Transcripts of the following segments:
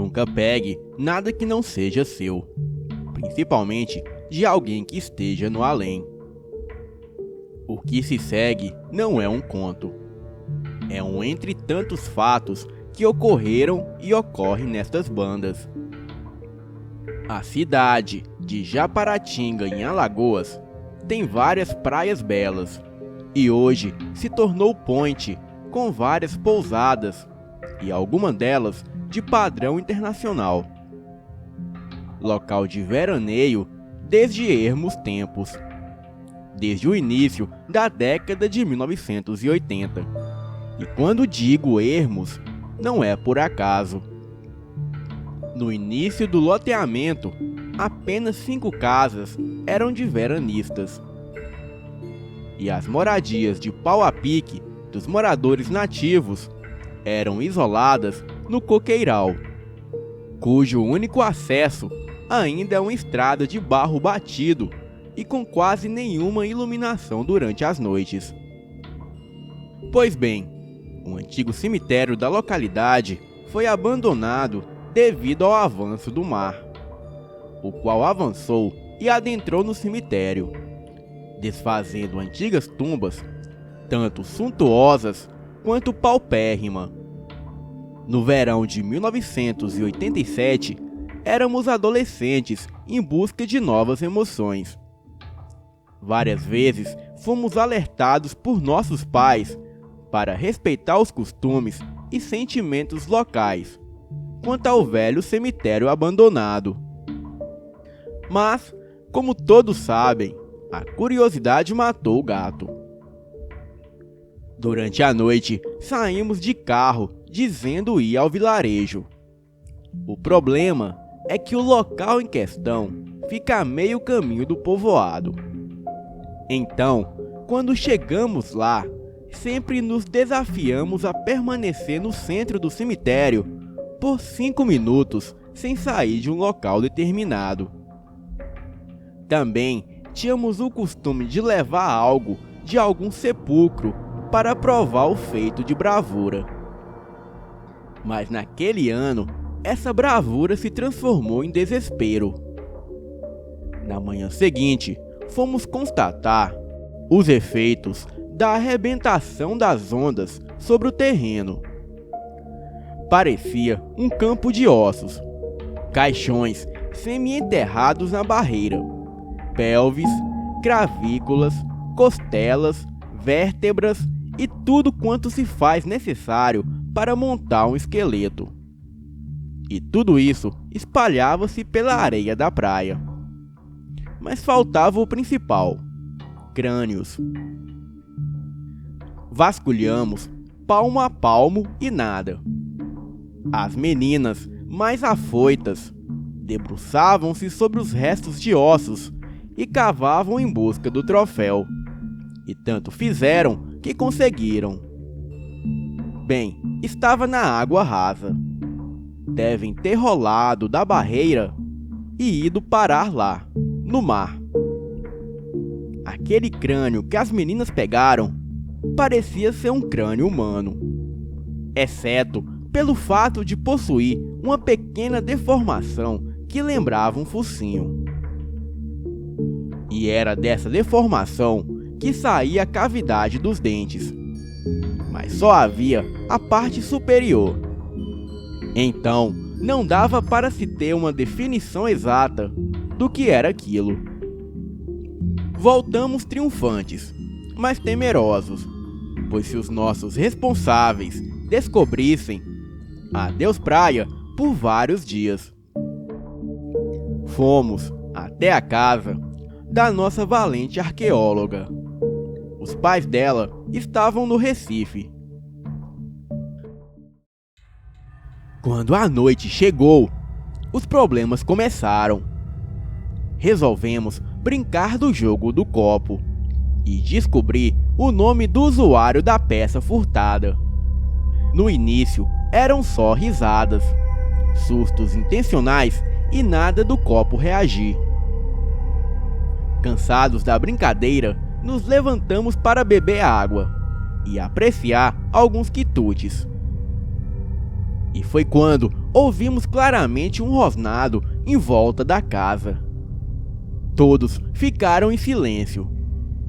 Nunca pegue nada que não seja seu, principalmente de alguém que esteja no além. O que se segue não é um conto. É um entre tantos fatos que ocorreram e ocorrem nestas bandas. A cidade de Japaratinga, em Alagoas, tem várias praias belas e hoje se tornou point com várias pousadas e algumas delas de padrão internacional. Local de veraneio desde ermos tempos, desde o início da década de 1980. E quando digo ermos, não é por acaso. No início do loteamento, apenas 5 casas eram de veranistas. E as moradias de pau a pique dos moradores nativos eram isoladas no coqueiral, cujo único acesso ainda é uma estrada de barro batido e com quase nenhuma iluminação durante as noites. Pois bem, o antigo cemitério da localidade foi abandonado devido ao avanço do mar, o qual avançou e adentrou no cemitério, desfazendo antigas tumbas, tanto suntuosas quanto paupérrimas. No verão de 1987, éramos adolescentes em busca de novas emoções. Várias vezes fomos alertados por nossos pais para respeitar os costumes e sentimentos locais quanto ao velho cemitério abandonado. Mas, como todos sabem, a curiosidade matou o gato. Durante a noite, saímos de carro dizendo ir ao vilarejo. O problema é que o local em questão fica a meio caminho do povoado. Então, quando chegamos lá, sempre nos desafiamos a permanecer no centro do cemitério por 5 minutos sem sair de um local determinado. Também tínhamos o costume de levar algo de algum sepulcro para provar o feito de bravura. Mas naquele ano, essa bravura se transformou em desespero. Na manhã seguinte, fomos constatar os efeitos da arrebentação das ondas sobre o terreno. Parecia um campo de ossos, caixões semi-enterrados na barreira, pelvis, cravículas, costelas, vértebras e tudo quanto se faz necessário para montar um esqueleto. E tudo isso espalhava-se pela areia da praia. Mas faltava o principal: crânios. Vasculhamos palmo a palmo e nada. As meninas, mais afoitas, debruçavam-se sobre os restos de ossos e cavavam em busca do troféu. E tanto fizeram que conseguiram. Bem, estava na água rasa. Devem ter rolado da barreira e ido parar lá, no mar. Aquele crânio que as meninas pegaram parecia ser um crânio humano, exceto pelo fato de possuir uma pequena deformação que lembrava um focinho. E era dessa deformação que saía a cavidade dos dentes, mas só havia a parte superior. Então, não dava para se ter uma definição exata do que era aquilo. Voltamos triunfantes, mas temerosos, pois se os nossos responsáveis descobrissem, adeus praia por vários dias. Fomos até a casa da nossa valente arqueóloga. Os pais dela estavam no Recife. Quando a noite chegou, os problemas começaram. Resolvemos brincar do jogo do copo e descobrir o nome do usuário da peça furtada. No início, eram só risadas, sustos intencionais e nada do copo reagir. Cansados da brincadeira, nos levantamos para beber água e apreciar alguns quitutes. E foi quando ouvimos claramente um rosnado em volta da casa. Todos ficaram em silêncio,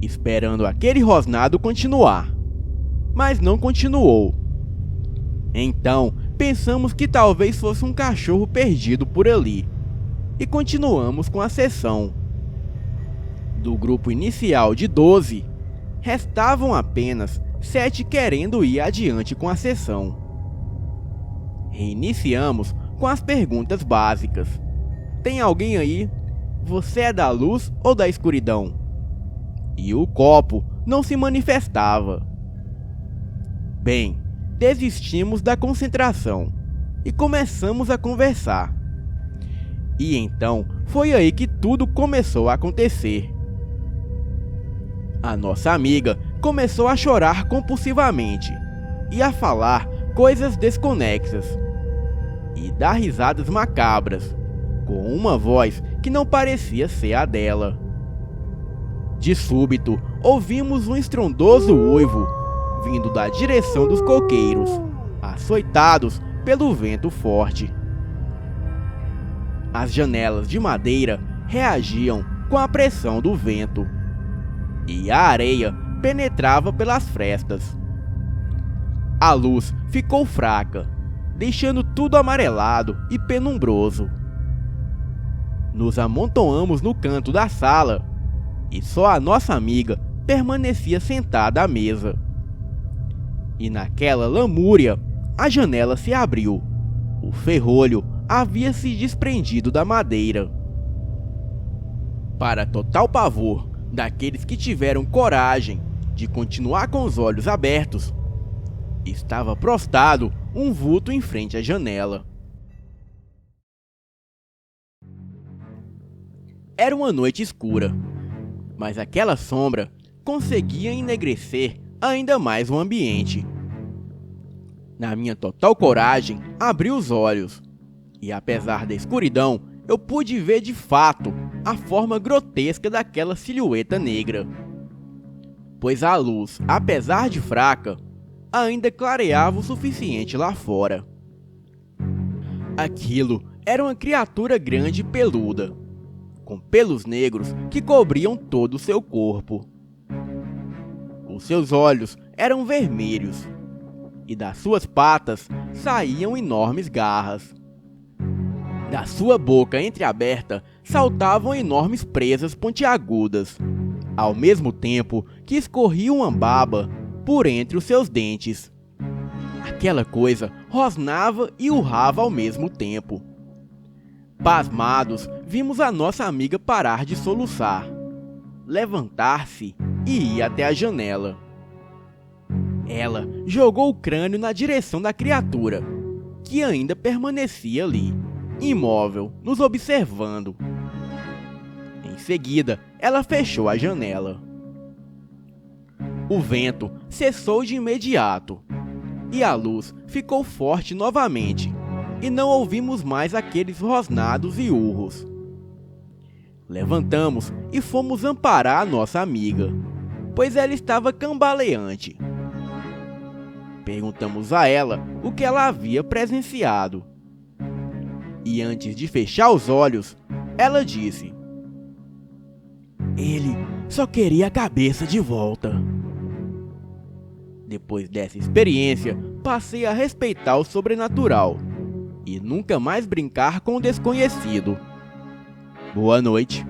esperando aquele rosnado continuar. Mas não continuou. Então, pensamos que talvez fosse um cachorro perdido por ali, e continuamos com a sessão. Do grupo inicial de 12, restavam apenas 7 querendo ir adiante com a sessão. Reiniciamos com as perguntas básicas. Tem alguém aí? Você é da luz ou da escuridão? E o copo não se manifestava. Bem, desistimos da concentração e começamos a conversar. E então foi aí que tudo começou a acontecer. A nossa amiga começou a chorar compulsivamente e a falar coisas desconexas e dar risadas macabras, com uma voz que não parecia ser a dela. De súbito, ouvimos um estrondoso uivo vindo da direção dos coqueiros, açoitados pelo vento forte. As janelas de madeira reagiam com a pressão do vento, e a areia penetrava pelas frestas. A luz ficou fraca, deixando tudo amarelado e penumbroso. Nos amontoamos no canto da sala, e só a nossa amiga permanecia sentada à mesa. E naquela lamúria, a janela se abriu. O ferrolho havia se desprendido da madeira. Para total pavor daqueles que tiveram coragem de continuar com os olhos abertos, estava prostrado um vulto em frente à janela. Era uma noite escura, mas aquela sombra conseguia enegrecer ainda mais o ambiente. Na minha total coragem, abri os olhos, e apesar da escuridão, eu pude ver de fato a forma grotesca daquela silhueta negra. Pois a luz, apesar de fraca, ainda clareava o suficiente lá fora. Aquilo era uma criatura grande e peluda, com pelos negros que cobriam todo o seu corpo. Os seus olhos eram vermelhos, e das suas patas saíam enormes garras. Da sua boca entreaberta saltavam enormes presas pontiagudas, ao mesmo tempo que escorria uma baba por entre os seus dentes. Aquela coisa rosnava e urrava ao mesmo tempo. Pasmados, vimos a nossa amiga parar de soluçar, levantar-se e ir até a janela. Ela jogou o crânio na direção da criatura, que ainda permanecia ali, imóvel, nos observando. Em seguida, ela fechou a janela. O vento cessou de imediato, e a luz ficou forte novamente, e não ouvimos mais aqueles rosnados e urros. Levantamos e fomos amparar a nossa amiga, pois ela estava cambaleante. Perguntamos a ela o que ela havia presenciado. E antes de fechar os olhos, ela disse: "Ele só queria a cabeça de volta." Depois dessa experiência, passei a respeitar o sobrenatural e nunca mais brincar com o desconhecido. Boa noite.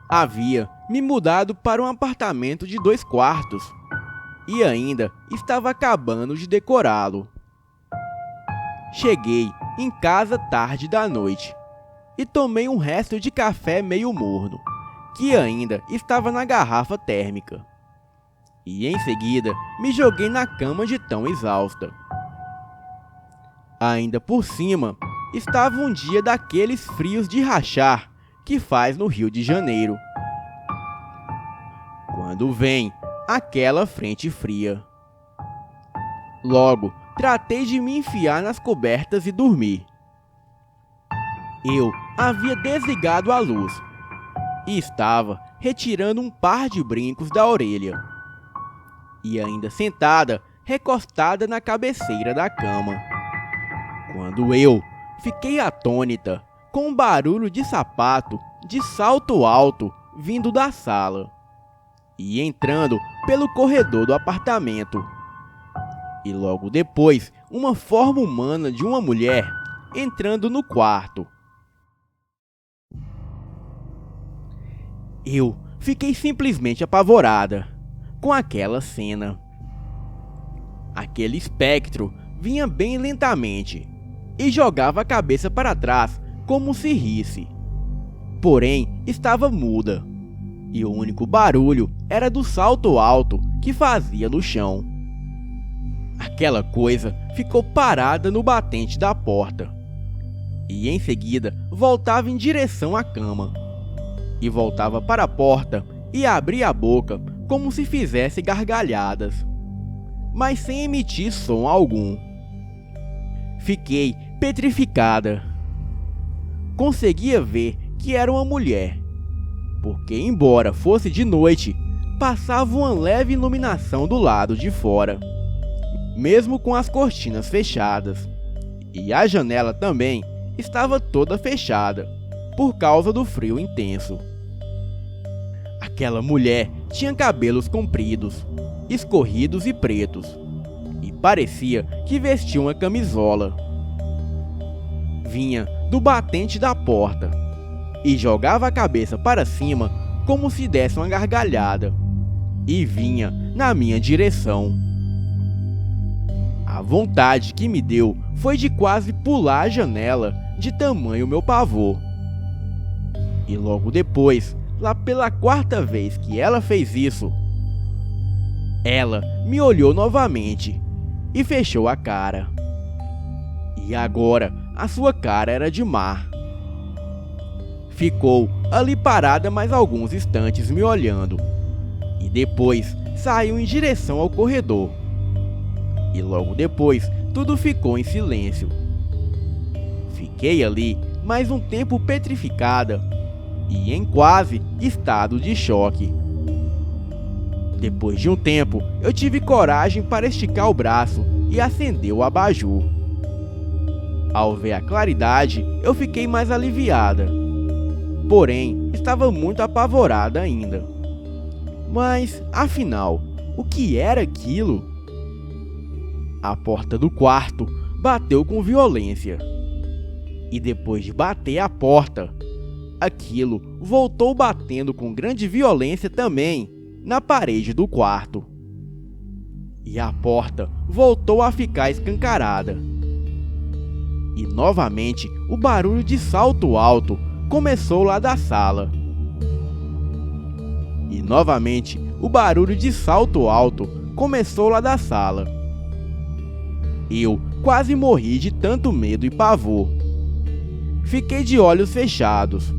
Havia me mudado para um apartamento de 2 quartos e ainda estava acabando de decorá-lo. Cheguei em casa tarde da noite e tomei um resto de café meio morno, que ainda estava na garrafa térmica. E em seguida me joguei na cama de tão exausta. Ainda por cima, estava um dia daqueles frios de rachar que faz no Rio de Janeiro, quando vem aquela frente fria. Logo, tratei de me enfiar nas cobertas e dormir. Eu havia desligado a luz e estava retirando um par de brincos da orelha. E ainda sentada, recostada na cabeceira da cama, quando eu fiquei atônita com um barulho de sapato de salto alto vindo da sala e entrando pelo corredor do apartamento. E logo depois, uma forma humana de uma mulher entrando no quarto. Eu fiquei simplesmente apavorada com aquela cena. Aquele espectro vinha bem lentamente e jogava a cabeça para trás como se risse. Porém, estava muda, e o único barulho era do salto alto que fazia no chão. Aquela coisa ficou parada no batente da porta, e em seguida voltava em direção à cama, e voltava para a porta e abria a boca como se fizesse gargalhadas, mas sem emitir som algum. Fiquei petrificada. Conseguia ver que era uma mulher, porque embora fosse de noite, passava uma leve iluminação do lado de fora, mesmo com as cortinas fechadas, e a janela também estava toda fechada, por causa do frio intenso. Aquela mulher tinha cabelos compridos, escorridos e pretos, e parecia que vestia uma camisola. Vinha do batente da porta e jogava a cabeça para cima como se desse uma gargalhada, e vinha na minha direção. A vontade que me deu foi de quase pular a janela, de tamanho meu pavor. E logo depois, lá pela quarta vez que ela fez isso, ela me olhou novamente e fechou a cara. E agora a sua cara era de mar. Ficou ali parada mais alguns instantes me olhando, e depois saiu em direção ao corredor. E logo depois tudo ficou em silêncio. Fiquei ali mais um tempo petrificada e em quase estado de choque. Depois de um tempo, eu tive coragem para esticar o braço e acender o abajur. Ao ver a claridade, eu fiquei mais aliviada. Porém, estava muito apavorada ainda. Mas, afinal, o que era aquilo? A porta do quarto bateu com violência. E depois de bater a porta, aquilo voltou batendo com grande violência também na parede do quarto. E a porta voltou a ficar escancarada. E novamente o barulho de salto alto começou lá da sala. E novamente o barulho de salto alto começou lá da sala. Eu quase morri de tanto medo e pavor. Fiquei de olhos fechados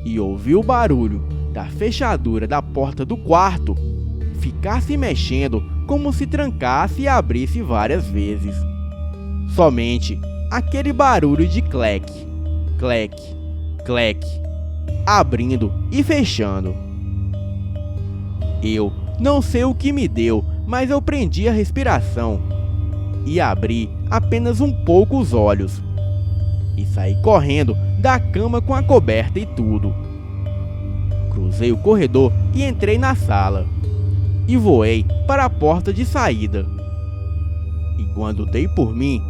e ouvi o barulho da fechadura da porta do quarto ficar se mexendo como se trancasse e abrisse várias vezes. Somente aquele barulho de cleque, cleque, cleque, abrindo e fechando. Eu não sei o que me deu, mas eu prendi a respiração e abri apenas um pouco os olhos e saí correndo da cama com a coberta e tudo. Cruzei o corredor e entrei na sala e voei para a porta de saída. E quando dei por mim,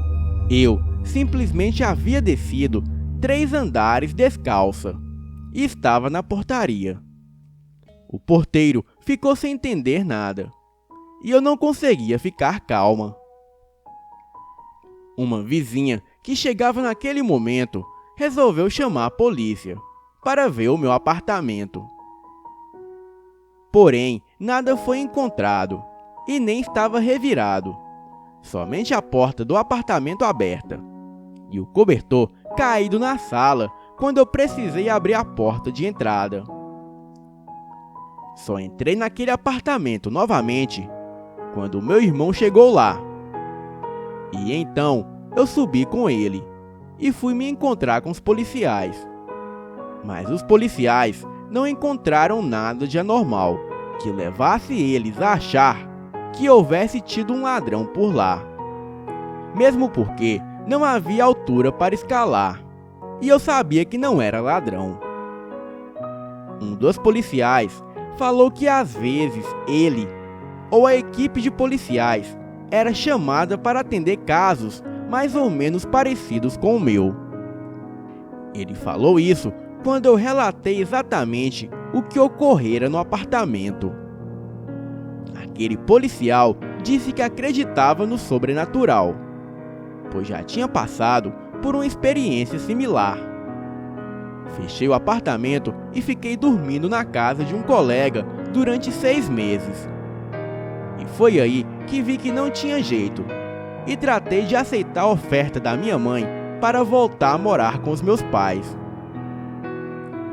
eu simplesmente havia descido 3 andares descalça e estava na portaria. O porteiro ficou sem entender nada e eu não conseguia ficar calma. Uma vizinha que chegava naquele momento resolveu chamar a polícia para ver o meu apartamento. Porém, nada foi encontrado e nem estava revirado. Somente a porta do apartamento aberta e o cobertor caído na sala quando eu precisei abrir a porta de entrada. Só entrei naquele apartamento novamente quando meu irmão chegou lá. E então eu subi com ele e fui me encontrar com os policiais. Mas os policiais não encontraram nada de anormal que levasse eles a achar que houvesse tido um ladrão por lá. Mesmo porque não havia altura para escalar, e eu sabia que não era ladrão. Um dos policiais falou que às vezes ele ou a equipe de policiais era chamada para atender casos mais ou menos parecidos com o meu. Ele falou isso quando eu relatei exatamente o que ocorrera no apartamento. Aquele policial disse que acreditava no sobrenatural, pois já tinha passado por uma experiência similar. Fechei o apartamento e fiquei dormindo na casa de um colega durante 6 meses. E foi aí que vi que não tinha jeito, e tratei de aceitar a oferta da minha mãe para voltar a morar com os meus pais.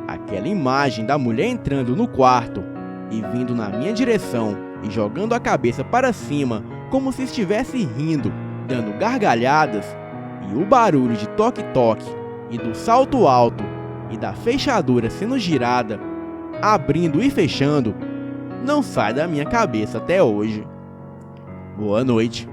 Aquela imagem da mulher entrando no quarto e vindo na minha direção e jogando a cabeça para cima como se estivesse rindo, dando gargalhadas, e o barulho de toque-toque e do salto alto e da fechadura sendo girada, abrindo e fechando, não sai da minha cabeça até hoje. Boa noite.